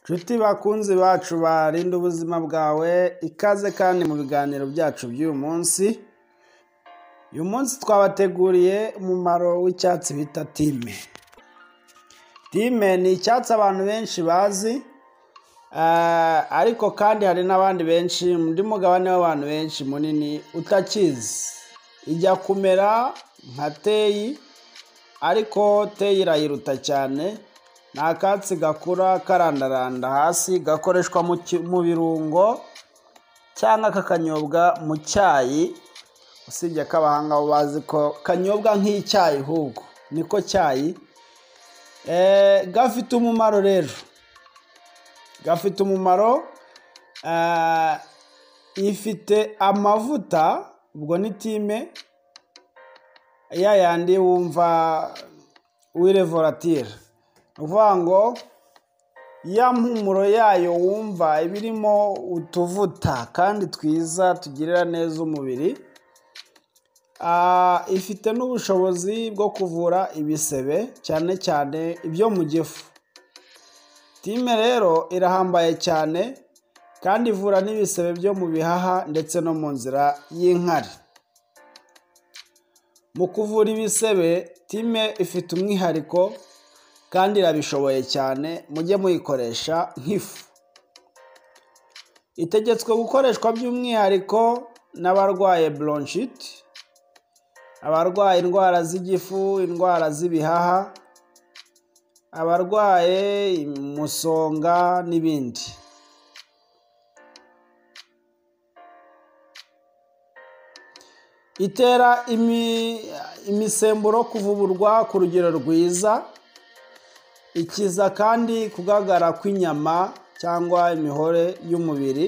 Nshuti bakunzi bacu barinda ubuzima bwawe, ikaze kandi mu biganiro byacu by'uyu munsi. Uyu munsi twabateguriye umumaro w'icyatsi bita time. Time ni icyatsi abantu benshi bazi, ariko kandi hari n'abandi benshi, undi mugabane w'abantu benshi munini utakizi. Ijya kumera nka teyi, ariko teyi irayiruta cyane. Ni akatsi gakura karandaranda hasi, gakoreshwa mu birungo cyangwa kakanyobwa mu cyayi. Usibye ko abahanga bazi ko kanyobwa nk'icyayi, ahubwo niko cyayi. Gafite umumaro rero, gafite umumaro. Ifite amavuta, ubwo ni time ya yandi wumva wirevoratire. Uvuga ngo ya mpumuro yayo wumva ibirimo utuvuta kandi twiza tugirira neza umubiri. Ifite n'ubushobozi bwo kuvura ibisebe cyane cyane ibyo mu gifu. Time rero irahambaye cyane kandi ivura n'ibisebe byo mu bihaha ndetse no mu nzira y'inkari. Mu kuvura ibisebe, time ifite umwihariko kandi irabishoboye cyane, mujye muyikoresha nk'ifu. Itegetswe gukoreshwa by'umwihariko n'abarwaye bronchite, abarwaye indwara z'igifu, indwara z'ibihaha, abarwaye umusonga n'ibindi. Itera imisemburo kuvuburwa ku rugero rwiza. Ikiza kandi kugagara kw'inyama cyangwa imihore y'umubiri.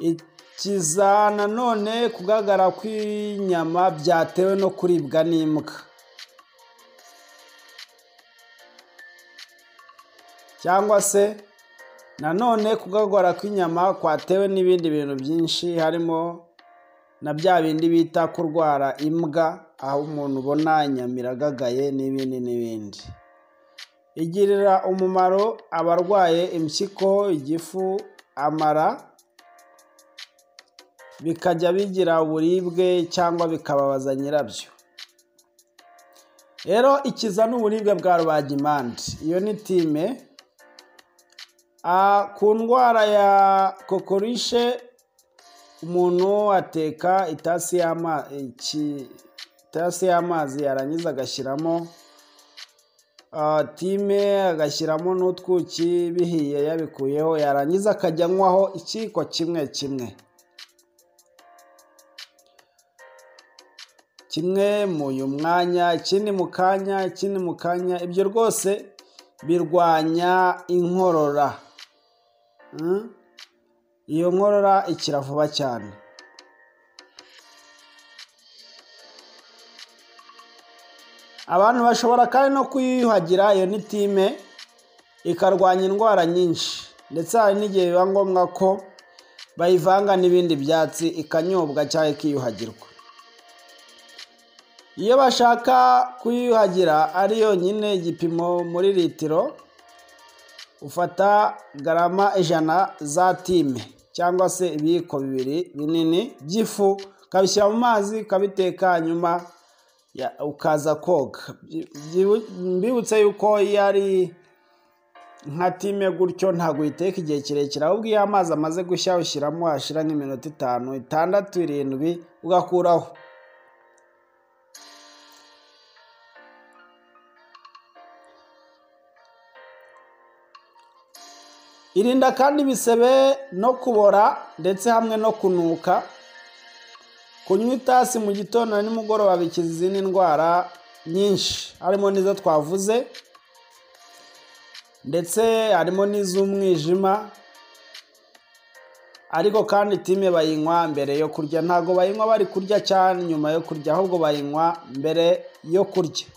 Ikiza nanone kugagara kw'inyama byatewe no kuribwa n'imbwa, cyangwa se nanone kugagara kw'inyama kwatewe n'ibindi bintu byinshi, harimo na bya bindi bita kurwara imbwa, aho umuntu ubona inyama iragagaye n'ibindi n'ibindi. Igirira umumaro abarwaye impyiko, igifu, amara, bikajya bigira uburibwe cyangwa bikababaza nyirabyo. Rero ikiza n'uburibwe bwa rubagimpande, iyo ni time. Ku ndwara ya kokorishe, umuntu ateka itasi y'amazi yarangiza agashyiramo time, agashyiramo n'utwuki bihiye yabikuyeho, yarangiza akajya anywaho ikiyiko kimwe mu mwanya, ikindi mu kanya. Ibyo rwose birwanya inkorora. Iyo nkorora ikira vuba cyane. Abantu bashobora kandi no kuyiyuhagira, iyo ni time, ikarwanya indwara nyinshi, ndetse hari n'igihe biba ngombwa ko bayivanga n'ibindi byatsi ikanyobwa cyangwa ikiyuhagirwa. Iyo bashaka kuyiyuhagira ari yonyine, igipimo muri litiro, ufata garama 100 za time cyangwa se ibiyiko 2 binini by'ifu, ukabishyira mu mazi, ukabiteka, hanyuma ukaza koga. Mbibutse yuko iyo ari nka time gutyo ntabwo uyiteka igihe kirekire, ahubwo iyo amazi amaze gushya ushyiramo, hashira nk'iminota 5, 6, 7 ugakuraho. Irinda kandi ibisebe no kubora ndetse hamwe no kunuka. Kunywa itasi mu gitondo na nimugoroba bikiza izindi ndwara nyinshi, harimo n'izo twavuze, ndetse harimo n'iz'umwijima. Ariko kandi time bayinywa mbere yo kurya, ntabwo bayinywa bari kurya cyane nyuma yo kurya, ahubwo bayinywa mbere yo kurya.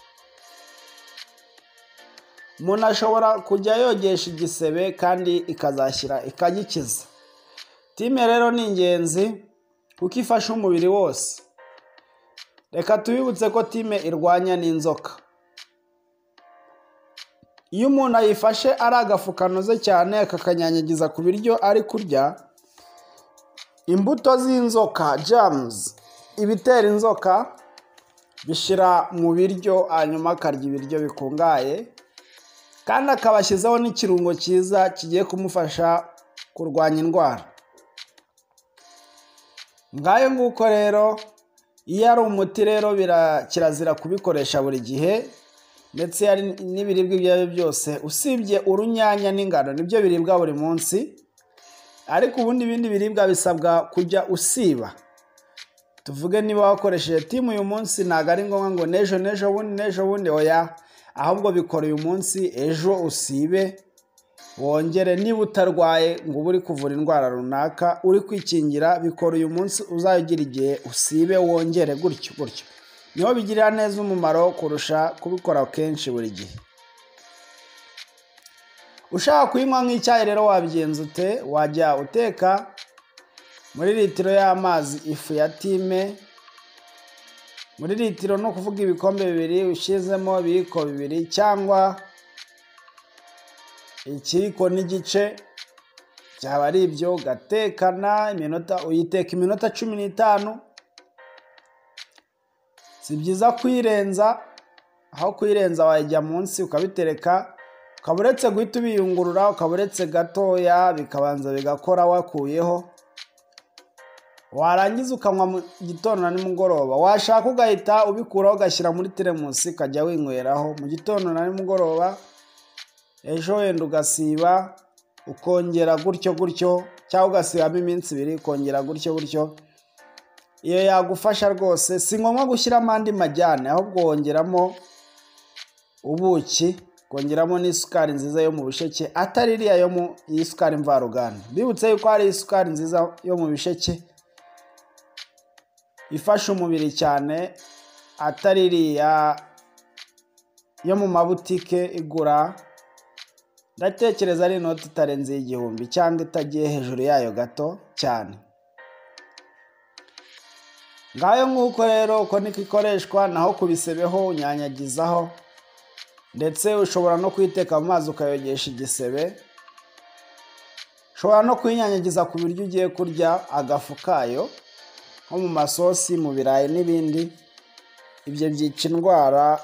Umuntu ashobora kujya yogesha igisebe kandi ikazashyira ikagikiza. Time rero ni ingenzi kuko ifasha umubiri wose. Reka tubibutse ko time irwanya n'inzoka. iyo umuntu ayifashe ari agafu kanoze cyane akakanyanyagiza ku biryo ari kurya, imbuto z'inzoka germs, ibitera inzoka bishira mu biryo, hanyuma akarya ibiryo bikungahaye, kandi akabashyizeho n'ikirungo cyiza kigiye kumufasha kurwanya indwara. Ngayo nguko rero, iyo ari umuti rero kirazira kubikoresha buri gihe, ndetse hari n'ibiribwa ibyo ari byo byose usibye urunyanya n'ingano nibyo biribwa buri munsi, ariko ubundi ibindi biribwa bisabwa kujya usiba. Tuvuge niba wakoresheje timu uyu munsi, ntabwo ari ngombwa ngo n'ejo bundi oya, ahubwo bikora uyu munsi, ejo usibe wongere. Niba utarwaye ngo ube uri kuvura indwara runaka, uri kwikingira, bikora uyu munsi, uzagira igihe usibe wongere, gutyo gutyo. Niho bigirira neza umumaro kurusha kubikora kenshi buri gihe. Ushaka kuyinywa nk'icyayi rero wabigenza ute? Wajya uteka muri litiro y'amazi ifu ya time, muri litiro no kuvuga ibikombe 2 ushyizemo ibiyiko 2 cyangwa ikiyiko n'igice, byaba ari ibyo. Ugatekana uyiteka iminota 15. Si byiza kuyirenza, aho kuyirenza wayijya munsi ukabitereka, ukaba uretse guhita ubiyungurura, ukaba uretse gatoya bikabanza bigakora wakuyeho, warangiza ukanywa mu gitondo na nimugoroba. Washaka ugahita ubikuraho ugashyira muri teremusi ukajya winyweraho mu gitondo na nimugoroba, ejo wenda ugasiba ukongera gutyo gutyo, cyangwa ugasibamo iminsi 2 ukongera gutyo gutyo. Iyo yagufasha rwose. Si ngombwa gushyiramo andi majyane, ahubwo wongeramo ubuki, kongeramo n'isukari nziza yo mu bisheke, atari iriya yo mu isukari mvaruganda. Bibutse yuko hari isukari nziza yo mu bisheke ifasha umubiri cyane, atari iriya yo mu mabutike igura, ndatekereza ari inoti itarenze 1000 cyangwa itagiye hejuru yayo gato cyane. Ngayo nguko rero uko niko ikoreshwa. Naho kubisebeho unyanyagizaho, ndetse ushobora no kuyiteka mu mazi ukayogesha igisebe. Ushobora no kuyinyanyagiza ku biryo ugiye kurya, agafu kayo, nko mu masosi, mu birayi n'ibindi. Ibyo byica indwara,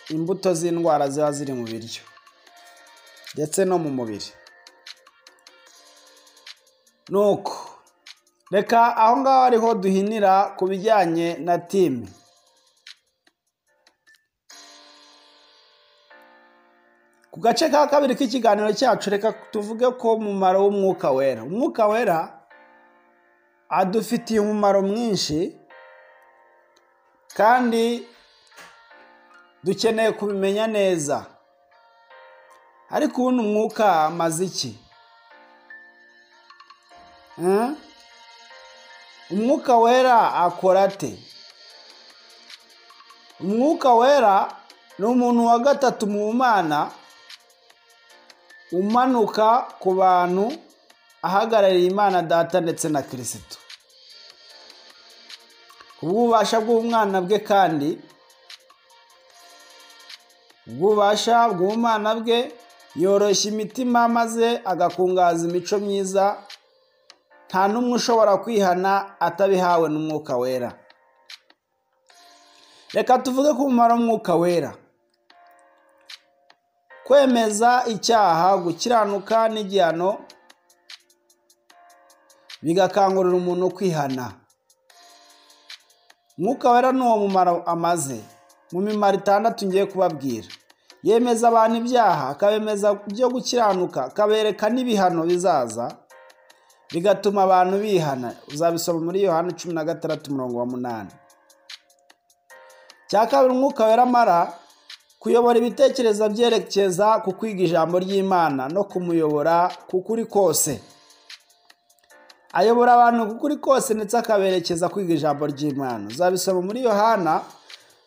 imbuto z'indwara ziba ziri mu biryo ndetse no mu mubiri. Nuko reka aho ngaho ariho duhinira ku bijyanye na time. Ku gace ka kabiri k'ikiganiro cyacu, reka tuvuge ko umumaro w'umwuka wera. Umwuka wera adufitiye umumaro mwinshi, kandi dukeneye kubimenya neza. Ariko ubundi umwuka amaze iki? Umwuka wera akora ate? Umwuka wera ni umuntu wa gatatu mu Mana umanuka ku bantu, ahagarariye Imana Data ndetse na Kristo. Ububasha bw'umwana bwe, kandi ububasha bw'umwana bwe yoroshya imitima maze agakungahaza imico myiza. Nta n'umwe ushobora kwihana atabihawe n'umwuka wera. Reka tuvuge ko umumaro w'umwuka wera: kwemeza icyaha, gukiranuka n'igihano, bigakangurira umuntu kwihana. Umwuka wera ni uwo mumaro amaze mu mimaro 6 ngiye kubabwira. Yemeza abantu ibyaha, akabemeza byo gukiranuka, akabereka n'ibihano bizaza, bigatuma abantu bihana. Uzabisoma muri Yohana 16:8. Cya kabiri, umwuka wera amara kuyobora ibitekerezo byerekeza ku kwiga ijambo ry'Imana no kumuyobora ku kuri kose. Ayobora abantu ku kuri kose, ndetse akaberekeza kwiga ijambo ry'Imana. Uzabisoma muri Yohana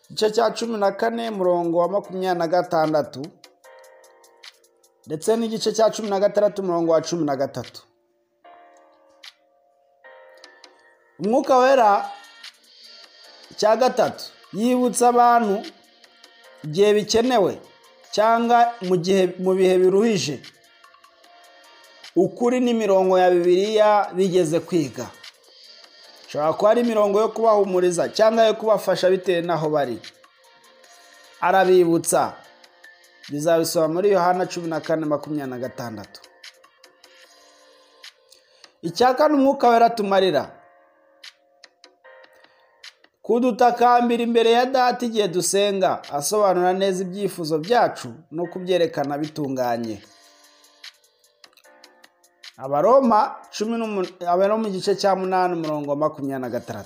igice cya 14:26, ndetse n'igice cya 16:13. Umwuka wera cya gatatu, yibutsa abantu igihe bikenewe cyangwa mu bihe biruhije, ukuri n'imirongo ya Bibiliya bigeze kwiga. Shobora kuba ari imirongo yo kubahumuriza cyangwa yo kubafasha bitewe n'aho bari. Arabibutsa. Bizabisoma muri Yohana 14:26. Icyakane Umwuka Wera tumarira kudutakambira imbere ya Data igihe dusenga, asobanura neza ibyifuzo byacu no kubyerekana bitunganye. Abaroma 8:26.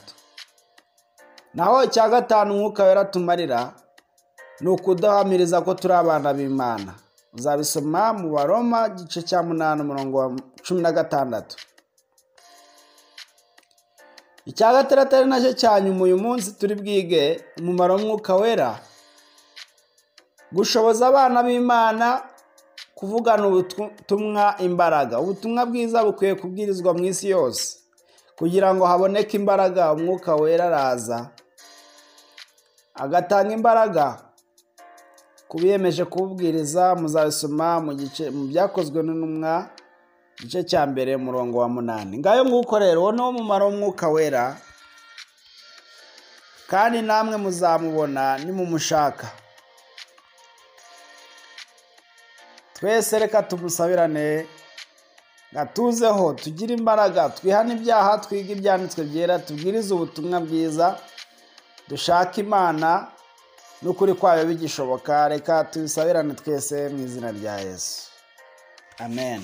Naho icya gatanu Umwuka Wera tumarira ni ukudahamiriza ko turi abana b'Imana. Uzabisoma mu Baroma 8:16. Icya gatandatu ari nacyo cya nyuma uyu munsi turi bwige, umumaro w'Umwuka Wera: gushoboza abana b'Imana kuvugana ubutumwa imbaraga. Ubutumwa bwiza bukwiye kubwirizwa mu isi yose kugira ngo haboneke imbaraga. Umwuka Wera araza agatanga imbaraga ku biyemeje kububwiriza. Muzabisoma mu byakozwe n'intumwa igice cya mbere umurongo wa 8. Ngayo nguko rero, uwo ni wo mumaro w'Umwuka Wera, kandi namwe muzamubona nimumushaka. Twese reka tumusabirane gatuzeho, tugire imbaraga, twihane ibyaha, twiga ibyanditswe byera, tubwirize ubutumwa bwiza, dushaka Imana n'ukuri kwayo bigishoboka. Reka tubisabirane twese mu izina rya Yesu. Amen.